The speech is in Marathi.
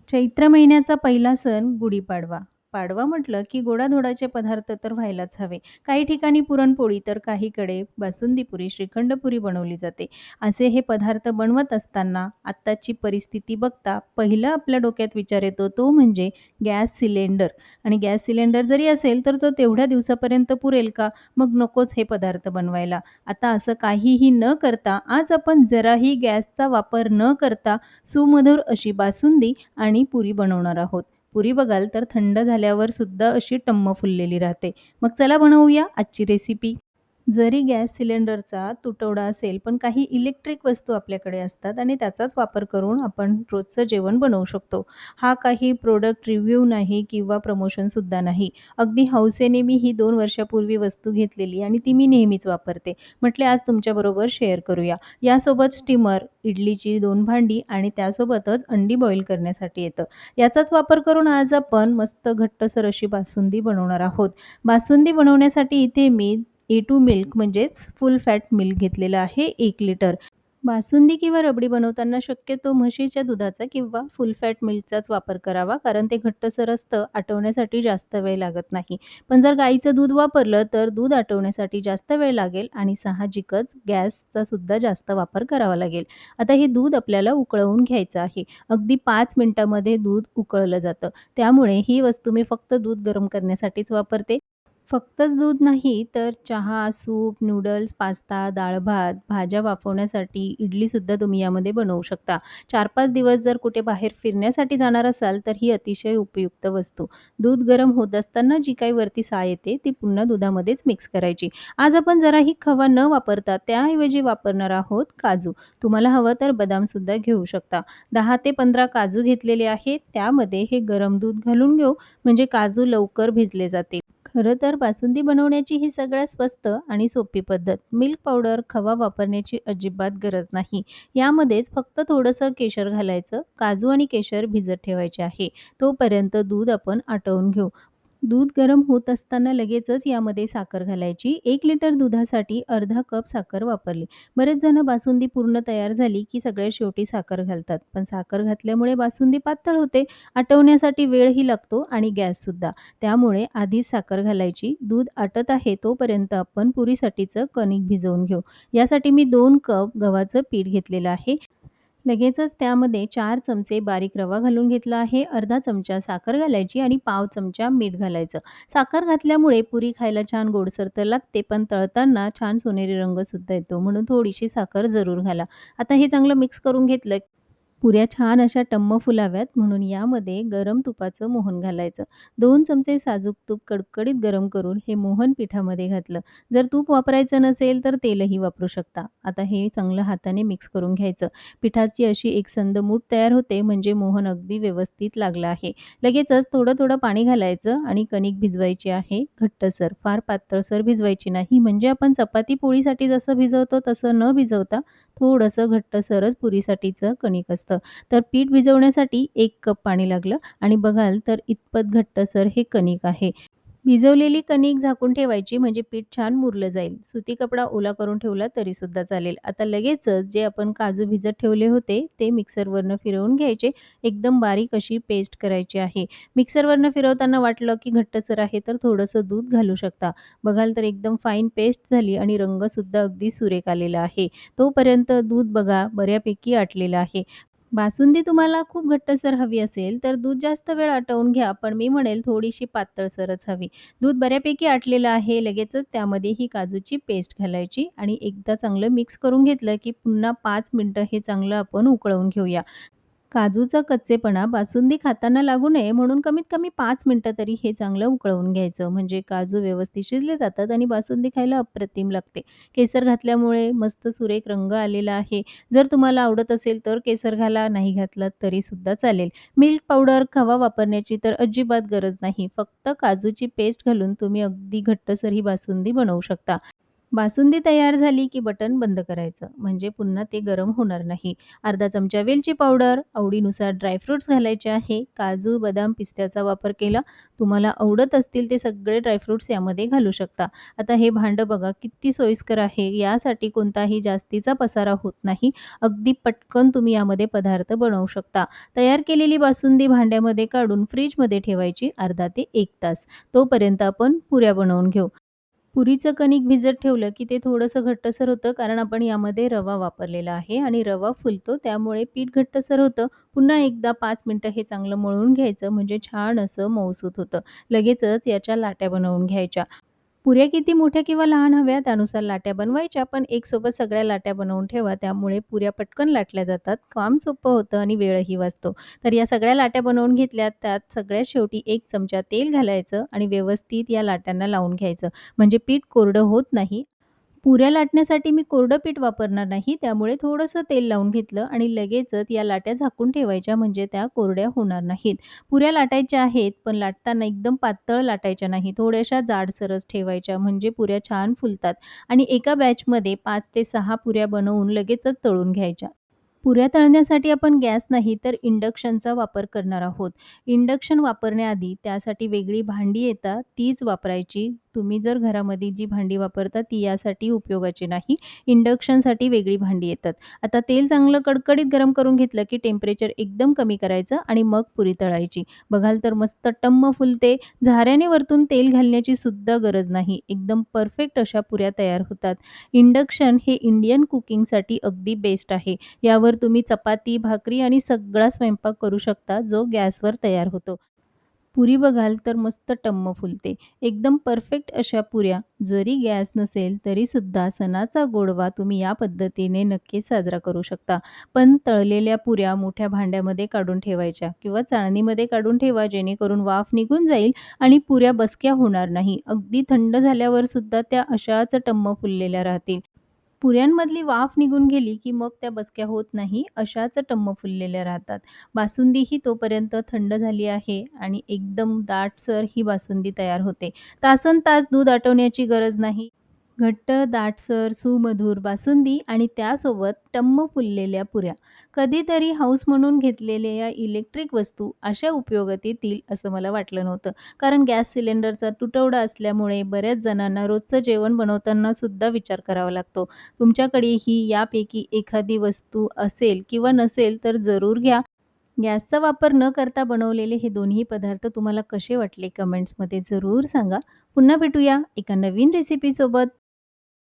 चैत्र महिन्याचा पहिला सण गुढीपाडवा. पाडवा म्हटलं की गोडाधोडाचे पदार्थ तर व्हायलाच हवे. काही ठिकाणी पुरणपोळी तर काहीकडे बासुंदीपुरी, श्रीखंडपुरी बनवली जाते. असे हे पदार्थ बनवत असताना आत्ताची परिस्थिती बघता पहिला आपल्या डोक्यात विचार येतो तो म्हणजे गॅस सिलेंडर. आणि गॅस सिलेंडर जरी असेल तर तो तेवढ्या दिवसापर्यंत पुरेल का? मग नकोच हे पदार्थ बनवायला. आता असं काहीही न करता आज आपण जराही गॅसचा वापर न करता सुमधुर अशी बासुंदी आणि पुरी बनवणार आहोत. पुरी बघाल तर थंड झाल्यावर सुद्धा अशी टम्म फुललेली राहते. मग चला बनवूया आजची रेसिपी. जरी गॅस सिलेंडरचा तुटवडा असेल, पण काही इलेक्ट्रिक वस्तू आपल्याकडे असतात आणि त्याचाच वापर करून आपण रोजचं जेवण बनवू शकतो. हा काही प्रॉडक्ट रिव्ह्यू नाही किंवा प्रमोशनसुद्धा नाही. अगदी हौसेने मी ही 2 वर्षापूर्वी वस्तू घेतलेली आणि ती मी नेहमीच वापरते. म्हटले आज तुमच्याबरोबर शेअर करूया. यासोबत स्टीमर, इडलीची 2 भांडी आणि त्यासोबतच अंडी बॉईल करण्यासाठी येतं. याचाच वापर करून आज आपण मस्त घट्टसर अशी बासुंदी बनवणार आहोत. बासुंदी बनवण्यासाठी इथे मी A2 मिल्क म्हणजेच फुल फॅट मिल्क घेतलेलं आहे 1 लिटर. बासुंदी किंवा रबडी बनवताना शक्यतो म्हशीच्या दुधाचा किंवा फुल फॅट मिल्कचाच वापर करावा, कारण ते घट्टसर असतं, आटवण्यासाठी जास्त वेळ लागत नाही. पण जर गाईचं दूध वापरलं तर दूध आटवण्यासाठी जास्त वेळ लागेल आणि साहजिकच गॅसचा सुद्धा जास्त वापर करावा लागेल. आता हे दूध आपल्याला उकळवून घ्यायचं आहे. अगदी 5 मिनिटामध्ये दूध उकळलं जातं. त्यामुळे ही वस्तू मी फक्त दूध गरम करण्यासाठीच वापरते. फक्तच दूध नाही तर चहा, सूप, नूडल्स, पास्ता, डाळ-भात, भाज्या वाफवण्यासाठी इडलीसुद्धा तुम्ही यामध्ये बनवू शकता. 4-5 दिवस जर कुठे बाहेर फिरण्यासाठी जाणार असाल तर ही अतिशय उपयुक्त वस्तू. दूध गरम होत असताना जी काही वरती साय येते ती पुन्हा दुधामध्येच मिक्स करायची. आज आपण जराही खवा न वापरता त्याऐवजी वापरणार आहोत काजू. तुम्हाला हवं तर बदामसुद्धा घेऊ शकता. 10 ते 15 काजू घेतलेले आहेत. त्यामध्ये हे गरम दूध घालून घेऊ म्हणजे काजू लवकर भिजले जातील. खरं तर बासुंदी बनवण्याची ही सगळ्यात स्वस्त आणि सोपी पद्धत. मिल्क पावडर, खवा वापरण्याची अजिबात गरज नाही. यामध्येच फक्त थोडंसं केशर घालायचं. काजू आणि केशर भिजत ठेवायचे आहे. तोपर्यंत दूध आपण आटवून घेऊ. दूध गरम होत असताना लगेचच यामध्ये साखर घालायची. 1 लिटर दुधासाठी अर्धा कप साखर वापरली. बरेच जण बासुंदी पूर्ण तयार झाली की सगळ्यात शेवटी साखर घालतात. पण साखर घातल्यामुळे बासुंदी पातळ होते, आटवण्यासाठी वेळही लागतो आणि गॅससुद्धा. त्यामुळे आधीच साखर घालायची. दूध आटत आहे तोपर्यंत आपण पुरीसाठीचं कणिक भिजवून घेऊ. यासाठी मी 2 कप गव्हाचं पीठ घेतलेलं आहे. लगेचच त्यामध्ये 4 चमचे बारीक रवा घालून घेतला आहे. अर्धा चमचा साखर घालायची आणि पाव चमचा मीठ घालायचं. साखर घातल्यामुळे पुरी खायला छान गोडसर तर लागते, पण तळताना छान सोनेरी रंगसुद्धा येतो. म्हणून थोडीशी साखर जरूर घाला. आता हे चांगलं मिक्स करून घेतलं. पुऱ्या छान अशा टम्म फुलाव्यात म्हणून यामध्ये गरम तुपाचं मोहन घालायचं. 2 चमचे साजूक तूप कडकडीत गरम करून हे मोहन पिठामध्ये घातलं. जर तूप वापरायचं नसेल तर तेलही वापरू शकता. आता हे चांगलं हाताने मिक्स करून घ्यायचं. पिठाची अशी एकसंध मूठ तयार होते म्हणजे मोहन अगदी व्यवस्थित लागलं आहे. लगेचच थोडं-थोडं पाणी घालायचं आणि कणिक भिजवायची आहे घट्टसर. फार पातळसर भिजवायची नाही, म्हणजे आपण चपाती पोळीसाठी जसं भिजवतो तसं न भिजवता थोडंसं घट्टसरच पुरीसाठीचं कणिक असतं. तर पीठ भिजवण्यासाठी 1 कप पाणी लागलं आणि बघाल तर इतपत घट्टसर हे कणिक आहे. भिजवलेली कणिक झाकून ठेवायची म्हणजे पीठ छान मुरलं जाईल. सुती कपडा ओला करून ठेवला तरीसुद्धा चालेल. आता लगेचच जे आपण काजू भिजत ठेवले होते ते मिक्सरवरनं फिरवून घ्यायचे. एकदम बारीक अशी पेस्ट करायची आहे. मिक्सरवरनं फिरवताना वाटलं की घट्टसर आहे तर थोडंसं दूध घालू शकता. बघाल तर एकदम फाईन पेस्ट झाली आणि रंगसुद्धा अगदी सुरेख आलेला आहे. तोपर्यंत दूध बघा बऱ्यापैकी आटलेलं आहे. बासुंदी तुम्हाला खूप घट्टसर हवी असेल, तर दूध जास्त वेळ आटवून घ्या, पण मी म्हणेल थोडीशी पातळसरच हवी. दूध बऱ्यापैकी आटलेलं आहे. लगेचच त्यामध्ये ही काजूची पेस्ट घालायची आणि एकदा चांगलं मिक्स करून घेतलं, की पुन्हा 5 मिनिटं हे चांगलं आपण उकळवून घेऊया. काजूचा कच्चेपणा बासुंदी खाताना लागू नये म्हणून कमीत कमी 5 मिनिटं तरी हे चांगलं उकळवून घ्यायचं. म्हणजे काजू व्यवस्थित शिजले जातात आणि बासुंदी खायला अप्रतिम लागते. केसर घातल्यामुळे मस्त सुरेख रंग आलेला आहे. जर तुम्हाला आवडत असेल तर केसर घाला, नाही घातलात तरीसुद्धा चालेल. मिल्क पावडर, खवा वापरण्याची तर अजिबात गरज नाही. फक्त काजूची पेस्ट घालून तुम्ही अगदी घट्टसर ही बासुंदी बनवू शकता. बासुंदी तयार झाली की बटन बंद करायचं, म्हणजे पुन्हा ते गरम होणार नाही. अर्धा चमचा वेलची पावडर, आवडीनुसार ड्रायफ्रुट्स घालायचे आहे. काजू, बदाम, पिस्त्याचा वापर केला. तुम्हाला आवडत असतील ते सगळे ड्रायफ्रुट्स यामध्ये घालू शकता. आता हे भांडं बघा किती सोयीस्कर आहे. यासाठी कोणताही जास्तीचा पसारा होत नाही. अगदी पटकन तुम्ही यामध्ये पदार्थ बनवू शकता. तयार केलेली बासुंदी भांड्यामध्ये काढून फ्रिजमध्ये ठेवायची अर्धा ते 1 तास. तोपर्यंत आपण पुऱ्या बनवून घेऊ. पुरीचं कणिक भिजत ठेवलं, की ते थोडंसं घट्टसर होतं कारण आपण यामध्ये रवा वापरलेला आहे आणि रवा फुलतो त्यामुळे पीठ घट्टसर होतं. पुन्हा एकदा 5 मिनिटं हे चांगलं मळून घ्यायचं म्हणजे छान असं मऊसूत होतं. लगेचच याच्या लाट्या बनवून घ्यायच्या. पुऱ्या किती मोठ्या किंवा लहान हव्या त्यानुसार लाट्या बनवायच्या, पण एकसोबत सगळ्या लाट्या बनवून ठेवा. त्यामुळे पुऱ्या पटकन लाटल्या जातात, काम सोपं होतं आणि वेळही वाचतो. तर या सगळ्या लाट्या बनवून घेतल्यात, त्यात सगळ्यात शेवटी 1 चमचा तेल घालायचं आणि व्यवस्थित या लाट्यांना लावून घ्यायचं. म्हणजे पीठ कोरडं होत नाही. पुऱ्या लाटण्यासाठी मी कोरडं पीठ वापरणार नाही, त्यामुळे थोडंसं तेल लावून घेतलं आणि लगेचच या लाट्या झाकून ठेवायच्या म्हणजे त्या कोरड्या होणार नाहीत. पुऱ्या लाटायच्या आहेत, पण लाटताना एकदम पातळ लाटायच्या नाही, थोड्याशा जाडसरच ठेवायच्या म्हणजे पुऱ्या छान फुलतात आणि एका बॅचमध्ये 5 ते 6 पुऱ्या बनवून लगेचच तळून घ्यायच्या. पुऱ्या तळण्यासाठी आपण गॅस नाही तर इंडक्शनचा वापर करणार आहोत. इंडक्शन वापरण्याआधी त्यासाठी वेगळी भांडी येतात, तीच वापरायची. तुम्ही जर घरामध्ये जी भांडी वापरता ती यासाठी उपयोगाची नाही. इंडक्शनसाठी वेगळी भांडी येतात. आता तेल चांगलं कडकडीत गरम करून घेतलं की टेम्परेचर एकदम कमी करायचं आणि मग पुरी तळायची. बघाल तर मस्त टम्म फुलते. झाऱ्याने वरतून तेल घालण्याची सुद्धा गरज नाही. एकदम परफेक्ट अशा पुऱ्या तयार होतात. इंडक्शन हे इंडियन कुकिंगसाठी अगदी बेस्ट आहे. यावर तुम्ही चपाती, भाकरी आणि सगळा स्वयंपाक करू शकता, जो गॅसवर तयार होतो. पुरी बघाल तर मस्त टम्म फुलते. एकदम परफेक्ट अशा पुऱ्या जरी गॅस नसेल तरीसुद्धा सणाचा गोडवा तुम्ही या पद्धतीने नक्कीच साजरा करू शकता. पण तळलेल्या पुऱ्या मोठ्या भांड्यामध्ये काढून ठेवायच्या किंवा चाळणीमध्ये काढून ठेवा जेणेकरून वाफ निघून जाईल आणि पुऱ्या बसक्या होणार नाही. अगदी थंड झाल्यावर सुद्धा त्या अशाच टम्म फुललेल्या राहतील. पुऱ्यांमधली वाफ निघून गेली, की मग त्या बसक्या होत नाही, अशाच टम्म फुललेल्या राहतात. बासुंदी ही तोपर्यंत थंड झाली आहे आणि एकदम दाटसर ही बासुंदी तयार होते. तासनतास दूध आटवण्याची गरज नाही. घट्ट, दाटसर, सुमधुर बासुंदी आणि त्यासोबत टम्म फुललेल्या पुऱ्या. कधीतरी हौस म्हणून घेतलेल्या या इलेक्ट्रिक वस्तू अशा उपयोगात येतील असं मला वाटलं नव्हतं. कारण गॅस सिलेंडरचा तुटवडा असल्यामुळे बऱ्याच जणांना रोजचं जेवण बनवताना सुद्धा विचार करावा लागतो. तुमच्याकडेही यापैकी एखादी वस्तू असेल किंवा नसेल तर जरूर घ्या. गॅसचा वापर न करता बनवलेले हे दोन्ही पदार्थ तुम्हाला कसे वाटले कमेंट्समध्ये जरूर सांगा. पुन्हा भेटूया एका नवीन रेसिपीसोबत.